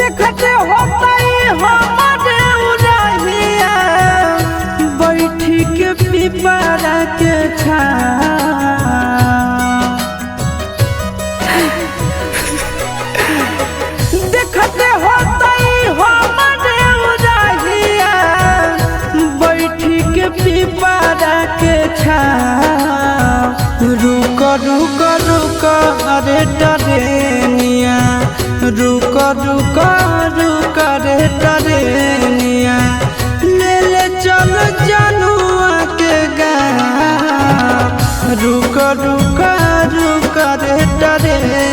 देखते होतई हमारे उड़हिया बैठी के पिपरा के छाँव। देखते होतई हमारे उड़हिया बैठी के पिपरा के छाँव। रुक रुक रुक अरे टरेनिया, रुक रुक रुक रे टरेनिया, ले ले चल जनुआ के गाँव। रुक रुक रुक रे टरेनिया।